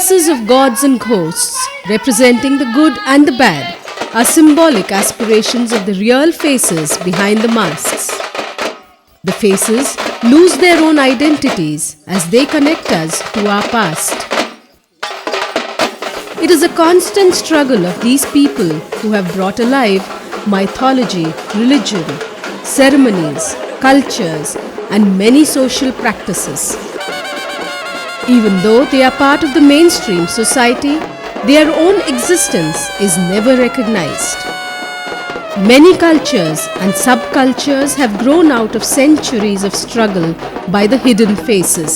faces of gods and ghosts, representing the good and the bad, are symbolic aspirations of the real faces behind the masks. The faces lose their own identities as they connect us to our past. It is a constant struggle of these people who have brought alive mythology, religion, ceremonies, cultures, and many social practices. Even though they are part of the mainstream society, their own existence is never recognized. Many cultures and subcultures have grown out of centuries of struggle by the hidden faces.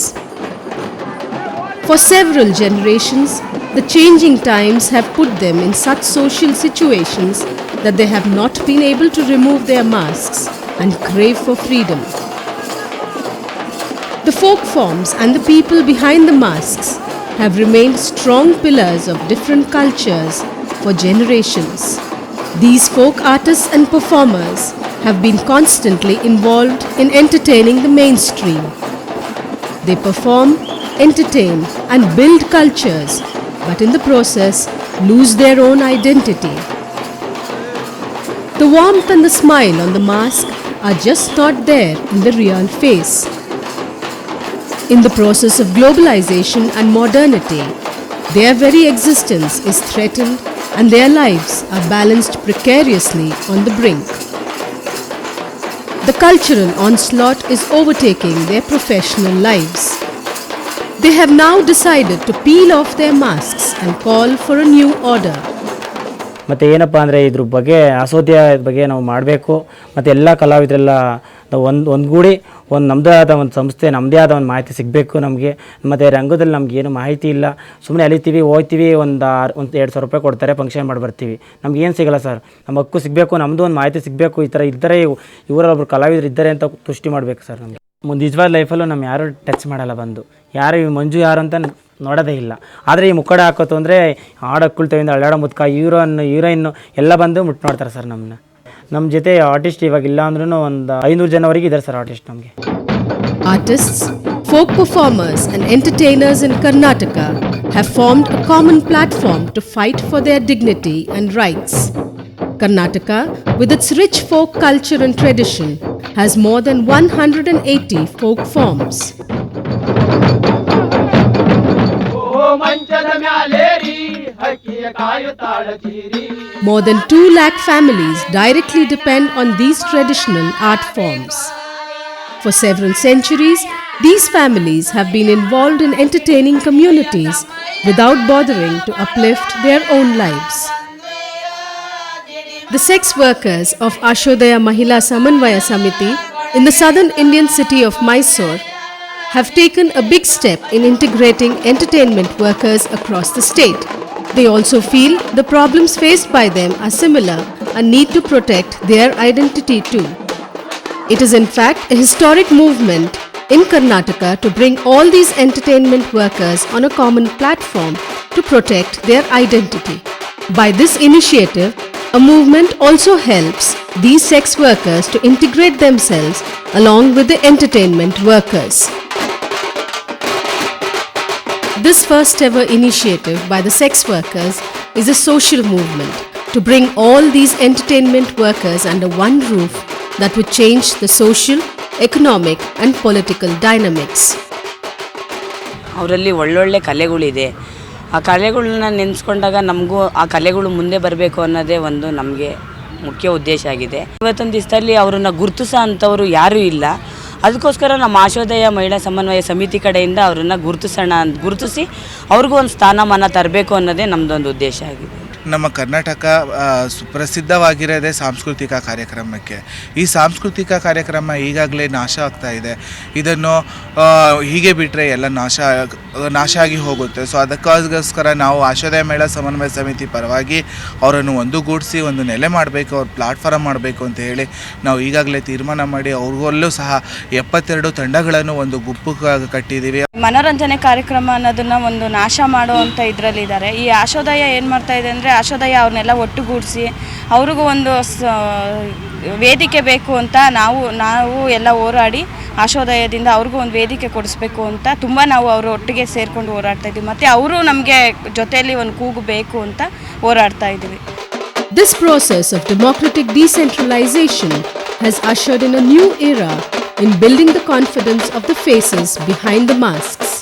For several generations, the changing times have put them in such social situations that they have not been able to remove their masks and crave for freedom. The folk forms and the people behind the masks have remained strong pillars of different cultures for generations. These folk artists and performers have been constantly involved in entertaining the mainstream. They perform, entertain, and build cultures, but in the process lose their own identity. The warmth and the smile on the mask are just not there in the real face. In the process of globalization and modernity, their very existence is threatened and their lives are balanced precariously on the brink. The cultural onslaught is overtaking their professional lives. They have now decided to peel off their masks and call for a new order. ಮತ್ತು ಏನಪ್ಪ ಅಂದರೆ ಇದ್ರ ಬಗ್ಗೆ ಅಸೋದ್ಯ ಬಗ್ಗೆ ನಾವು ಮಾಡಬೇಕು ಮತ್ತು ಎಲ್ಲ ಕಲಾವಿದರೆಲ್ಲ ಒಂದುಗೂಡಿ ನಮ್ಮದೇ ಆದ ಒಂದು ಸಂಸ್ಥೆ, ನಮ್ಮದೇ ಆದ ಒಂದು ಮಾಹಿತಿ ಸಿಗಬೇಕು ನಮಗೆ. ಮತ್ತು ರಂಗದಲ್ಲಿ ನಮಗೇನು ಮಾಹಿತಿ ಇಲ್ಲ, ಸುಮ್ಮನೆ ಅಲಿತೀವಿ, ಹೋಗ್ತೀವಿ, ಒಂದು 2,000 ರೂಪಾಯಿ ಕೊಡ್ತಾರೆ, ಫಂಕ್ಷನ್ ಮಾಡಿ ಬರ್ತೀವಿ, ನಮಗೇನು ಸಿಗೋಲ್ಲ ಸರ್. ನಮ್ಮ ಹಕ್ಕು ಸಿಗಬೇಕು, ನಮ್ಮದು ಒಂದು ಮಾಹಿತಿ ಸಿಗಬೇಕು. ಈ ಥರ ಇದ್ದರೆ ಇವರೊಬ್ಬರು ಕಲಾವಿದರು ಇದ್ದಾರೆ ಅಂತ ತುಷ್ಟಿ ಮಾಡಬೇಕು ಸರ್. ನಮಗೆ ನಿಜವಾದ ಲೈಫಲ್ಲೂ ನಮ್ಮ ಯಾರೂ ಟಚ್ ಮಾಡಲ್ಲ, ಬಂದು ಯಾರು ಈ ಮಂಜು ಯಾರು ಅಂತ ನೋಡೋದೇ ಇಲ್ಲ. ಆದರೆ ಈ ಮುಕ್ಕಡ ಹಾಕೋತು ಅಂದರೆ ಹಾಡಕ್ಕುಳ್ತವಿಂದ ಅಳ್ಳಾಡೋ ಮುದ್ಕ ಹೀರೋಯಿನ್ನು ಎಲ್ಲ ಬಂದು ಮುಟ್ಟು ನೋಡ್ತಾರೆ ಸರ್ ನಮ್ಮನ್ನ. ನಮ್ಮ ಜೊತೆ ಆರ್ಟಿಸ್ಟ್ ಇವಾಗ ಇಲ್ಲ ಅಂದ್ರೂ ಒಂದು 500 ಜನವರೆಗೆ ಇದ್ದಾರೆ ಸರ್ ಆರ್ಟಿಸ್ಟ್ ನಮಗೆ. Artists, folk performers and entertainers in Karnataka have formed a common platform to fight for their dignity and rights. Karnataka, with its rich folk culture and tradition, has more than 180 folk forms. More than 2 lakh families directly depend on these traditional art forms. For several centuries, these families have been involved in entertaining communities without bothering to uplift their own lives. The sex workers of Ashodaya Mahila Samanvaya Samiti in the southern Indian city of Mysore have taken a big step in integrating entertainment workers across the state. They also feel the problems faced by them are similar and need to protect their identity too. It is in fact a historic movement in Karnataka to bring all these entertainment workers on a common platform to protect their identity. By this initiative, a movement also helps these sex workers to integrate themselves along with the entertainment workers. This first ever initiative by the sex workers is a social movement to bring all these entertainment workers under one roof that would change the social, economic and political dynamics. ಅವರಲ್ಲಿ ಒಳ್ಳೊಳ್ಳೆ ಕಲೆಗಳಿದೆ. ಆ ಕಲೆಗಳನ್ನ ನೆನೆಸ್ಕೊಂಡಾಗ ನಮಗೂ ಆ ಕಲೆಗಳು ಮುಂದೆ ಬರಬೇಕು ಅನ್ನೋದೇ ಒಂದು ನಮಗೆ ಮುಖ್ಯ ಉದ್ದೇಶ ಆಗಿದೆ. ಇವತ್ತೊಂದು ದಿವಸದಲ್ಲಿ ಅವರನ್ನು ಗುರುತಿಸೋ ಅಂಥವರು ಯಾರೂ ಇಲ್ಲ. ಅದಕ್ಕೋಸ್ಕರ ನಮ್ಮ ಆಶೋದಯ ಮಹಿಳಾ ಸಮನ್ವಯ ಸಮಿತಿ ಕಡೆಯಿಂದ ಅವರನ್ನು ಗುರುತಿಸಿ ಅವ್ರಿಗೂ ಒಂದು ಸ್ಥಾನಮಾನ ತರಬೇಕು ಅನ್ನೋದೇ ನಮ್ಮದೊಂದು ಉದ್ದೇಶ ಆಗಿದೆ. ನಮ್ಮ ಕರ್ನಾಟಕ ಸುಪ್ರಸಿದ್ಧವಾಗಿರೋದೇ ಸಾಂಸ್ಕೃತಿಕ ಕಾರ್ಯಕ್ರಮಕ್ಕೆ. ಈ ಸಾಂಸ್ಕೃತಿಕ ಕಾರ್ಯಕ್ರಮ ಈಗಾಗಲೇ ನಾಶ ಆಗ್ತಾ ಇದೆ. ಇದನ್ನು ಹೀಗೆ ಬಿಟ್ಟರೆ ಎಲ್ಲ ನಾಶ ಆಗಿ ಹೋಗುತ್ತೆ. ಸೊ ಅದಕ್ಕೋಸ್ಕರ ನಾವು ಆಶೋದಯ ಮಹಿಳಾ ಸಮನ್ವಯ ಸಮಿತಿ ಪರವಾಗಿ ಅವರನ್ನು ಒಂದುಗೂಡಿಸಿ ಒಂದು ನೆಲೆ ಮಾಡಬೇಕು, ಅವ್ರ ಪ್ಲಾಟ್ಫಾರ್ಮ್ ಮಾಡಬೇಕು ಅಂತ ಹೇಳಿ ನಾವು ಈಗಾಗಲೇ ತೀರ್ಮಾನ ಮಾಡಿ ಅವ್ರಿಗಲ್ಲೂ ಸಹ 72 ತಂಡಗಳನ್ನು ಒಂದು ಗುಂಪು ಕಟ್ಟಿದ್ದೀವಿ. ಮನೋರಂಜನೆ ಕಾರ್ಯಕ್ರಮ ಅನ್ನೋದನ್ನು ಒಂದು ನಾಶ ಮಾಡುವಂಥ ಇದರಲ್ಲಿದ್ದಾರೆ. ಈ ಆಶೋದಯ ಏನು ಮಾಡ್ತಾ ಇದೆ ಅಂದರೆ, ಆಶೋದಯ ಅವ್ರನ್ನೆಲ್ಲ ಒಟ್ಟುಗೂಡಿಸಿ ಅವ್ರಿಗೂ ಒಂದು ವೇದಿಕೆ ಬೇಕು ಅಂತ ನಾವು ಎಲ್ಲ ಹೋರಾಡಿ ಆಶೋದಯದಿಂದ ಅವ್ರಿಗೂ ಒಂದು ವೇದಿಕೆ ಕೊಡಿಸ್ಬೇಕು ಅಂತ ತುಂಬ ನಾವು ಅವರು ಒಟ್ಟಿಗೆ ಸೇರಿಕೊಂಡು ಹೋರಾಡ್ತಾ ಇದ್ದೀವಿ. ಮತ್ತು ಅವರು ನಮಗೆ ಜೊತೆಯಲ್ಲಿ ಒಂದು ಕೂಗು ಬೇಕು ಅಂತ ಹೋರಾಡ್ತಾ ಇದ್ದೀವಿ. This process of democratic decentralization has ushered in a new era in building the confidence of the faces behind the masks.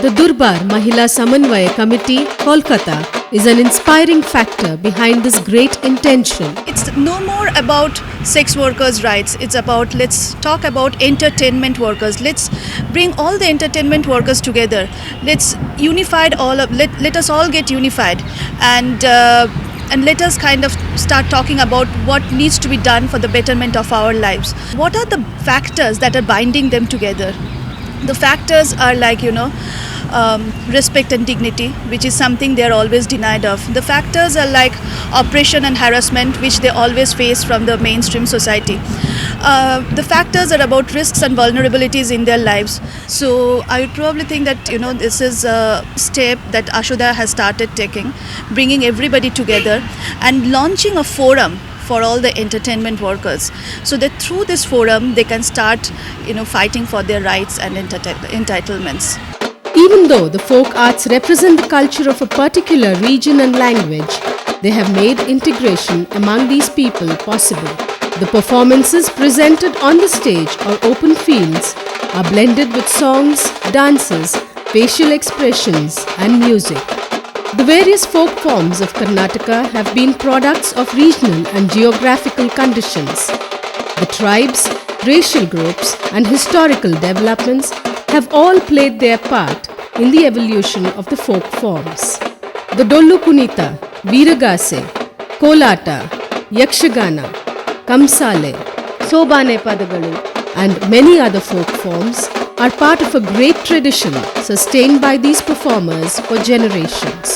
The Durbar Mahila Samanvaya Committee, Kolkata, is an inspiring factor behind this great intention. It's no more about sex workers' rights. It's about, let's talk about entertainment workers. Let's bring all the entertainment workers together. Let's let us all get unified and let us kind of start talking about what needs to be done for the betterment of our lives. What are the factors that are binding them together? The factors are like, respect and dignity, which is something they are always denied of. The factors are like oppression and harassment, which they always face from the mainstream society. The factors are about risks and vulnerabilities in their lives. So I would probably think that, this is a step that Ashodaya has started taking, bringing everybody together and launching a forum for all the entertainment workers, so that through this forum they can start, fighting for their rights and entitlements. Even though the folk arts represent the culture of a particular region and language, they have made integration among these people possible. The performances presented on the stage or open fields are blended with songs, dances, facial expressions, and music. The various folk forms of Karnataka have been products of regional and geographical conditions. The tribes, racial groups, and historical developments have all played their part in the evolution of the folk forms. The Dollu Kunita, Veeragase, Kolata, Yakshagana, Kamsale, Sobane Padagalu, and many other folk forms are part of a great tradition sustained by these performers for generations.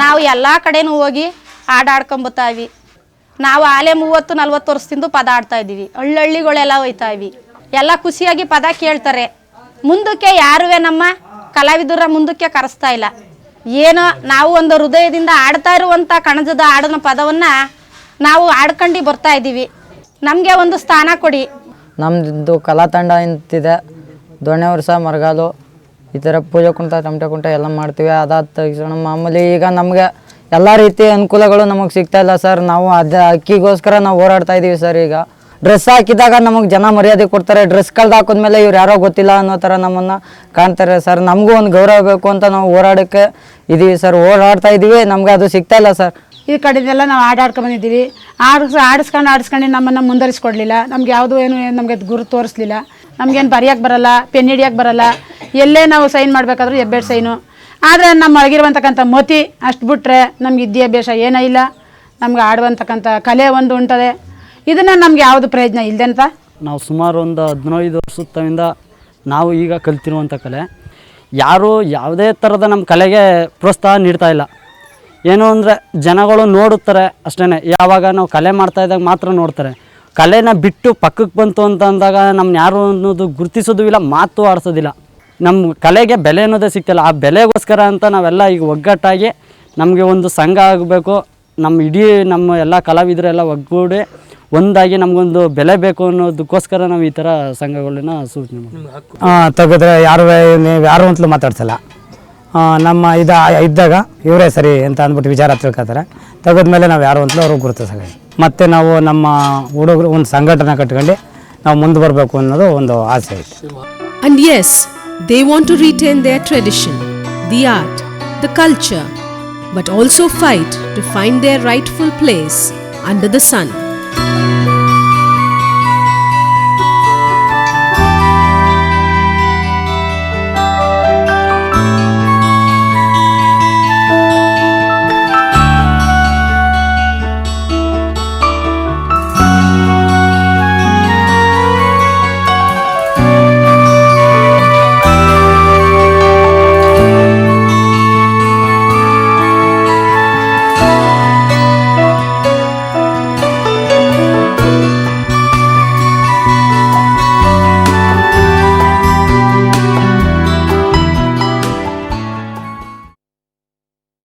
ನಾವು ಎಲ್ಲ ಕಡೆನೂ ಹೋಗಿ ಹಾಡಾಡ್ಕೊಂಬತ್ತೀವಿ. ನಾವು ಆಲೆ 30-40 ವರ್ಷದಿಂದ ಪದ ಆಡ್ತಾ ಇದ್ದೀವಿ. ಹಳ್ಳಿಗಳೆಲ್ಲ ಹೋಯ್ತಾ ಇವಿ. ಎಲ್ಲ ಖುಷಿಯಾಗಿ ಪದ ಕೇಳ್ತಾರೆ. ಮುಂದಕ್ಕೆ ಯಾರುವೆ ನಮ್ಮ ಕಲಾವಿದರ ಮುಂದಕ್ಕೆ ಕರೆಸ್ತಾ ಇಲ್ಲ. ಏನೋ ನಾವು ಒಂದು ಹೃದಯದಿಂದ ಆಡ್ತಾ ಇರುವಂಥ ಕಣಜದ ಹಾಡಿನ ಪದವನ್ನು ನಾವು ಆಡ್ಕೊಂಡು ಬರ್ತಾ ಇದ್ದೀವಿ. ನಮಗೆ ಒಂದು ಸ್ಥಾನ ಕೊಡಿ. ನಮ್ಮದು ಕಲಾ ತಂಡ ಅಂತಿದೆ. ದೊಣ್ಣೆ ವರ್ಷ ಮರಗಾಲು ಈ ಥರ ಪೂಜೆ ಕುಂಟ ತಮಟೆ ಕುಂಟ ಎಲ್ಲ ಮಾಡ್ತೀವಿ. ಅದಾದ ತಕ್ಷಣ ಮಾಮೂಲಿ ಈಗ ನಮಗೆ ಎಲ್ಲ ರೀತಿ ಅನುಕೂಲಗಳು ನಮಗೆ ಸಿಗ್ತಾಯಿಲ್ಲ ಸರ್. ನಾವು ಅಕ್ಕಿಗೋಸ್ಕರ ನಾವು ಹೋರಾಡ್ತಾ ಇದ್ದೀವಿ ಸರ್. ಈಗ ಡ್ರೆಸ್ ಹಾಕಿದಾಗ ನಮಗೆ ಜನ ಮರ್ಯಾದೆ ಕೊಡ್ತಾರೆ. ಡ್ರೆಸ್ ಕಳ್ದು ಹಾಕಿದ್ಮೇಲೆ ಇವ್ರು ಯಾರೋ ಗೊತ್ತಿಲ್ಲ ಅನ್ನೋ ಥರ ನಮ್ಮನ್ನು ಕಾಣ್ತಾರೆ ಸರ್. ನಮಗೂ ಒಂದು ಗೌರವ ಬೇಕು ಅಂತ ನಾವು ಹೋರಾಡೋಕ್ಕೆ ಇದ್ದೀವಿ ಸರ್. ಹೋರಾಡ್ತಾ ಇದ್ದೀವಿ, ನಮಗೆ ಅದು ಸಿಗ್ತಾಯಿಲ್ಲ ಸರ್. ಈ ಕಡೆದೆಲ್ಲ ನಾವು ಆಡ್ಕೊಂಡ್ಬಂದಿದ್ದೀವಿ. ಆಡಿಸ್ಕೊಂಡು ನಮ್ಮನ್ನು ಮುಂದರಿಸ್ಕೊಡ್ಲಿಲ್ಲ. ನಮ್ಗೆ ಯಾವುದೂ ಏನು ನಮಗೆ ಗುರು ತೋರಿಸ್ಲಿಲ್ಲ. ನಮಗೇನು ಬರೆಯೋಕ್ಕೆ ಬರೋಲ್ಲ, ಪೆನ್ ಹಿಡಿಯೋಕ್ಕೆ ಬರೋಲ್ಲ. ಎಲ್ಲೇ ನಾವು ಸೈನ್ ಮಾಡಬೇಕಾದ್ರೂ ಹೆಬ್ಬೆಟ್ ಸೈನು. ಆದರೆ ನಮ್ಮ ಒಳಗಿರುವಂತಕ್ಕಂಥ ಮತಿ ಅಷ್ಟು ಬಿಟ್ಟರೆ ನಮ್ಗೆ ವಿದ್ಯಾಭ್ಯಾಸ ಏನೂ ಇಲ್ಲ. ನಮ್ಗೆ ಆಡುವಂತಕ್ಕಂಥ ಕಲೆ ಒಂದು ಉಂಟದೆ. ಇದನ್ನು ನಮ್ಗೆ ಯಾವುದು ಪ್ರಯೋಜನ ಇಲ್ಲದೆ ಅಂತ ನಾವು ಸುಮಾರು ಒಂದು 15 ವರ್ಷದಿಂದ ನಾವು ಈಗ ಕಲ್ತಿರುವಂಥ ಕಲೆ ಯಾರು ಯಾವುದೇ ಥರದ ನಮ್ಮ ಕಲೆಗೆ ಪ್ರೋತ್ಸಾಹ ನೀಡ್ತಾ ಇಲ್ಲ. ಏನು ಅಂದರೆ ಜನಗಳು ನೋಡುತ್ತಾರೆ ಅಷ್ಟೇ. ಯಾವಾಗ ನಾವು ಕಲೆ ಮಾಡ್ತಾಯಿದ್ದಾಗ ಮಾತ್ರ ನೋಡ್ತಾರೆ. ಕಲೆನ ಬಿಟ್ಟು ಪಕ್ಕಕ್ಕೆ ಬಂತು ಅಂತ ಅಂದಾಗ ನಮ್ಮನ್ನ ಯಾರು ಅನ್ನೋದು ಗುರುತಿಸೋದು ಇಲ್ಲ, ಮಾತು ಆಡಿಸೋದಿಲ್ಲ. ನಮ್ಮ ಕಲೆಗೆ ಬೆಲೆ ಅನ್ನೋದೇ ಸಿಗ್ತಿಲ್ಲ. ಆ ಬೆಲೆಗೋಸ್ಕರ ಅಂತ ನಾವೆಲ್ಲ ಈಗ ಒಗ್ಗಟ್ಟಾಗಿ ನಮಗೆ ಒಂದು ಸಂಘ ಆಗಬೇಕು. ನಮ್ಮ ಎಲ್ಲ ಕಲಾವಿದರೆಲ್ಲ ಒಗ್ಗೂಡಿ ಒಂದಾಗಿ ನಮಗೊಂದು ಬೆಲೆ ಬೇಕು ಅನ್ನೋದಕ್ಕೋಸ್ಕರ ನಾವು ಈ ಥರ ಸಂಘಗಳನ್ನ ಸೂಚನೆ ಮಾಡ್ತೀವಿ. ತೆಗೆದ್ರೆ ಯಾರು ಅಂತಲೂ ಮಾತಾಡ್ಸಲ್ಲ. ನಮ್ಮ ಇದ್ದಾಗ ಇವರೇ ಸರಿ ಅಂತ ಅಂದ್ಬಿಟ್ಟು ವಿಚಾರ ತಿಳ್ಕೊತಾರೆ. ತೆಗೆದ್ಮೇಲೆ ನಾವು ಯಾರು ಅಂತಲೂ ಅವ್ರಿಗೆ ಗುರುತಿಸಲ್ಲ. ಮತ್ತು ನಾವು ನಮ್ಮ ಹುಡುಗರು ಒಂದು ಸಂಘಟನೆ ಕಟ್ಕೊಂಡು ನಾವು ಮುಂದೆ ಬರಬೇಕು ಅನ್ನೋದು ಒಂದು ಆಸೆ ಐತೆ. And yes, they want to retain their tradition, the art, the culture, but also fight to find their rightful place under the sun.